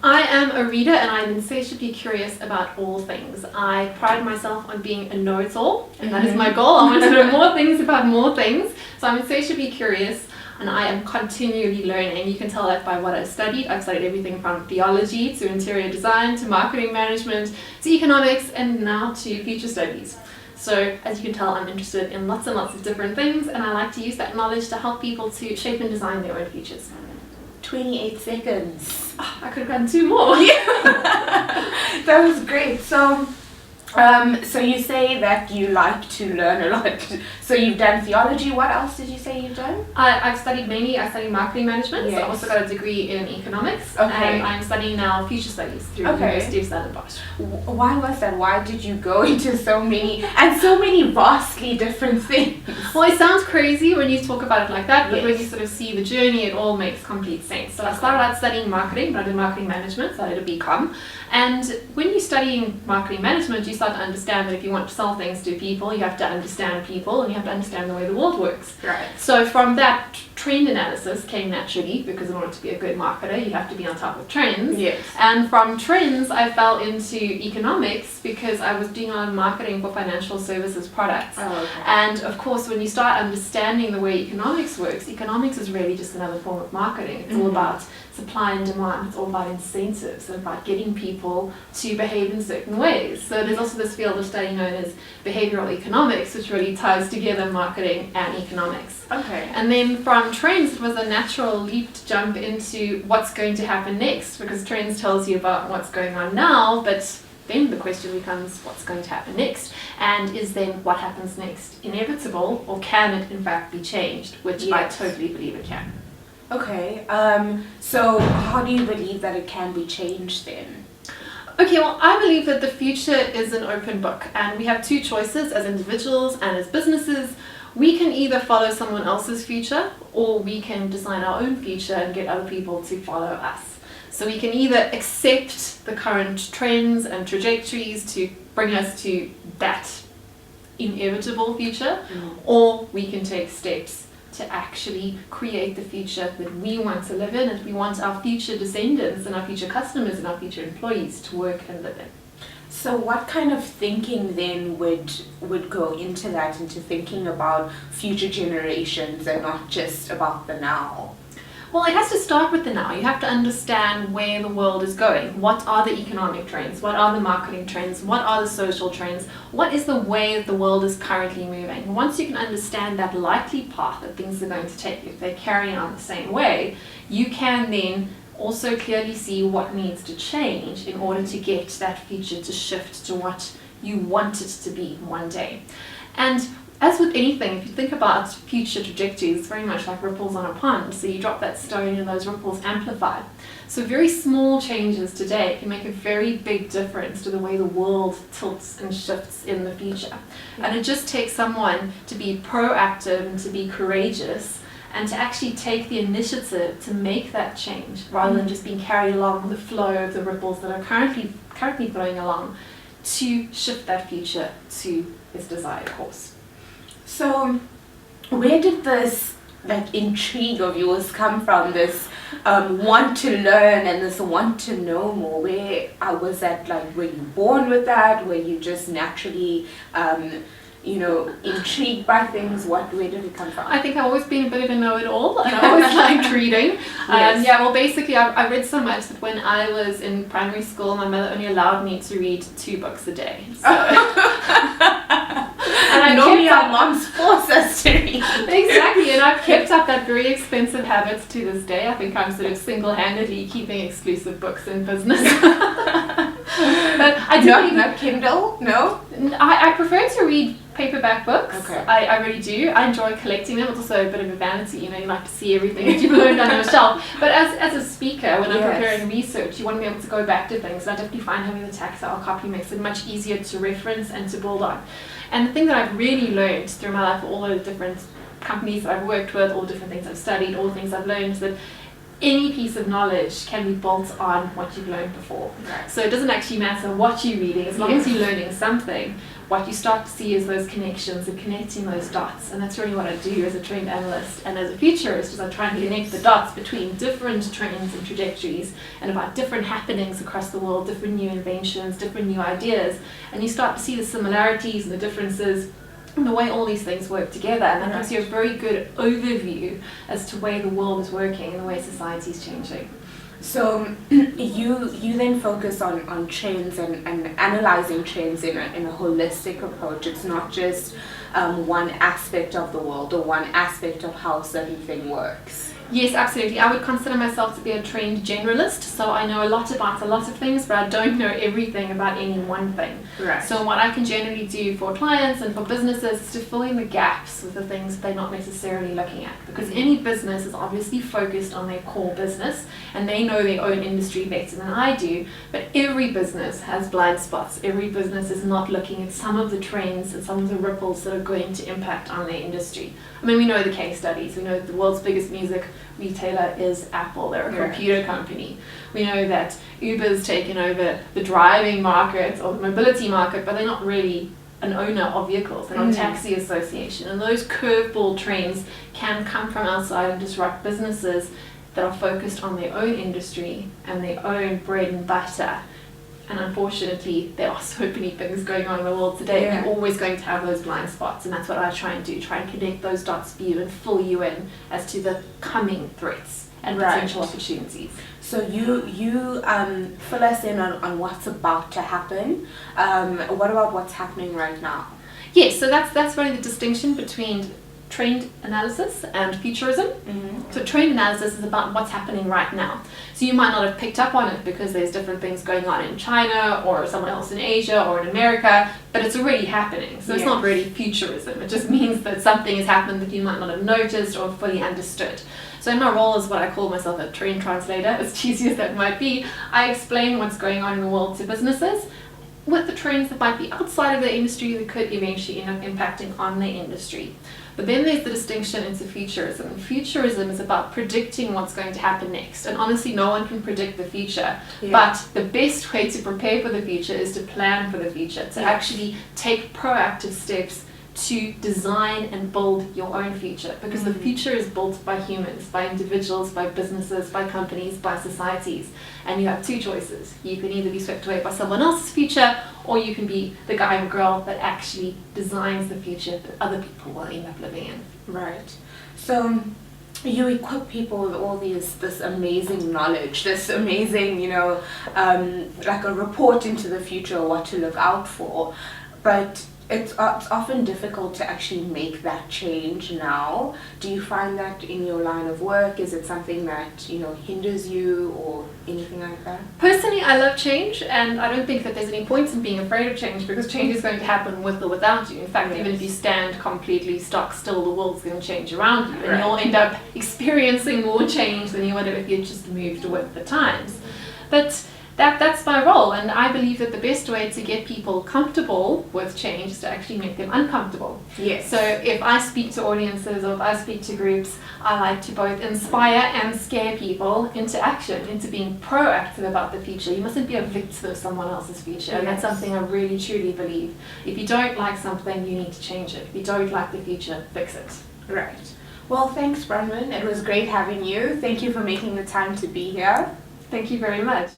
I am a reader and I'm insatiably curious about all things. I pride myself on being a know-it-all, and that is my goal. I want to know more things about more things. So I'm insatiably curious and I am continually learning. You can tell that by what I've studied. I've studied everything from theology to interior design to marketing management to economics and now to future studies. So as you can tell, I'm interested in lots and lots of different things, and I like to use that knowledge to help people to shape and design their own futures. 28 seconds. Oh, I could have gotten 2 more. That was great. So you say that you like to learn a lot. So you've done theology. What else did you say you've done? I studied marketing management. Yes. So I also got a degree in economics. Okay. And I'm studying now future studies through the University of Stellenbosch. Why was that? Why did you go into so many vastly different things? Well, it sounds crazy when you talk about it like that, but Yes. when you sort of see the journey, it all makes complete sense. So I started out studying marketing, but I did marketing management, so I did a BCom. And when you're studying marketing management, you start to understand that if you want to sell things to people, you have to understand people and you have to understand the way the world works. Right. So from that, trend analysis came naturally, because in order to be a good marketer, you have to be on top of trends. Yes. And from trends, I fell into economics because I was doing a lot of marketing for financial services products. Oh, okay. And of course, when you start understanding the way economics works, economics is really just another form of marketing. It's all about supply and demand. It's all about incentives and about getting people to behave in certain ways. So there's also this field of study known as behavioral economics, which really ties together marketing and economics. Okay. And then from trends, it was a natural leap to jump into what's going to happen next, because trends tells you about what's going on now, but then the question becomes what's going to happen next, and is then what happens next inevitable, or can it in fact be changed, which Yes. I totally believe it can. Okay. So how do you believe that it can be changed then? Okay, well, I believe that the future is an open book, and we have 2 choices as individuals and as businesses. We can either follow someone else's future, or we can design our own future and get other people to follow us. So we can either accept the current trends and trajectories to bring us to that inevitable future, or we can take steps to actually create the future that we want to live in, and we want our future descendants and our future customers and our future employees to work and live in. So what kind of thinking then would go into that, into thinking about future generations and not just about the now? Well, it has to start with the now. You have to understand where the world is going. What are the economic trends? What are the marketing trends? What are the social trends? What is the way that the world is currently moving? Once you can understand that likely path that things are going to take, if they're carrying on the same way, you can then also clearly see what needs to change in order to get that future to shift to what you want it to be one day. And as with anything, if you think about future trajectories, it's very much like ripples on a pond. So you drop that stone and those ripples amplify. So very small changes today can make a very big difference to the way the world tilts and shifts in the future. And it just takes someone to be proactive and to be courageous and to actually take the initiative to make that change, rather than just being carried along with the flow of the ripples that are currently flowing along, to shift that future to its desired course. So where did this intrigue of yours come from, this want to learn and this want to know more? Where was that, were you born with that? Were you just naturally intrigued by things? Where did it come from? I think I've always been a bit of a know-it-all, and I always liked reading. Yes. Basically I read so much that when I was in primary school, my mother only allowed me to read 2 books a day. So. And I normally our moms force us to read. Exactly, and I've kept up that very expensive habit to this day. I think I'm sort of single-handedly keeping exclusive books in business. But I do not Kindle? No? I prefer to read paperback books. Okay. I really do. I enjoy collecting them. It's also a bit of a vanity, you like to see everything that you've learned on your shelf. But as a speaker, when I'm preparing research, you want to be able to go back to things. And I definitely find having the tactile copy makes it much easier to reference and to build on. And the thing that I've really learned through my life, all the different companies that I've worked with, all the different things I've studied, all the things I've learned, is that any piece of knowledge can be built on what you've learned before. Right. So it doesn't actually matter what you're reading, as long as you're learning something. what you start to see is those connections and connecting those dots. And that's really what I do as a trend analyst and as a futurist, is I try and connect the dots between different trends and trajectories and about different happenings across the world, different new inventions, different new ideas. And you start to see the similarities and the differences and the way all these things work together. And that gives you a very good overview as to where the world is working and the way society is changing. So you then focus on trends and analyzing trends in a holistic approach. It's not just one aspect of the world or one aspect of how a certain thing works. Yes, absolutely. I would consider myself to be a trained generalist, so I know a lot about a lot of things, but I don't know everything about any one thing. Right. So what I can generally do for clients and for businesses is to fill in the gaps with the things they're not necessarily looking at, because any business is obviously focused on their core business and they know their own industry better than I do, but every business has blind spots. Every business is not looking at some of the trends and some of the ripples that are going to impact on their industry. I mean, we know the case studies. We know that the world's biggest music retailer is Apple. They're a computer company. We know that Uber's taken over the driving market or the mobility market, but they're not really an owner of vehicles. They're not a taxi association. And those curveball trends can come from outside and disrupt businesses that are focused on their own industry and their own bread and butter. And unfortunately, there are so many things going on in the world today. Yeah. You're always going to have those blind spots, and that's what I try and do. Try and connect those dots for you and fill you in as to the coming threats and potential opportunities. So you fill us in on what's about to happen. What about what's happening right now? Yes, so that's really the distinction between trend analysis and futurism. So trend analysis is about what's happening right now. So you might not have picked up on it because there's different things going on in China or someone else in Asia or in America, but it's already happening. So it's not really futurism. It just means that something has happened that you might not have noticed or fully understood. So in my role as what I call myself a trend translator, as cheesy as that might be, I explain what's going on in the world to businesses with the trends that might be outside of their industry that could eventually end up impacting on their industry. But then there's the distinction into futurism. And futurism is about predicting what's going to happen next. And honestly, no one can predict the future. But the best way to prepare for the future is to plan for the future, to actually take proactive steps to design and build your own future, because the future is built by humans, by individuals, by businesses, by companies, by societies, and you have two choices. You can either be swept away by someone else's future, or you can be the guy or girl that actually designs the future that other people will end up living in. Right. So you equip people with all this amazing knowledge, this amazing, like a report into the future, what to look out for, but it's often difficult to actually make that change now. Do you find that in your line of work? Is it something that hinders you or anything like that? Personally, I love change, and I don't think that there's any point in being afraid of change, because change is going to happen with or without you. In fact, even if you stand completely stock still, the world's going to change around you, and you'll end up experiencing more change than you would have if you just moved with the times. But that's my role, and I believe that the best way to get people comfortable with change is to actually make them uncomfortable. Yes. So if I speak to audiences or if I speak to groups, I like to both inspire and scare people into action, into being proactive about the future. You mustn't be a victim of someone else's future, and that's something I really truly believe. If you don't like something, you need to change it. If you don't like the future, fix it. Right. Well, thanks, Bronwyn. It was great having you. Thank you for making the time to be here. Thank you very much.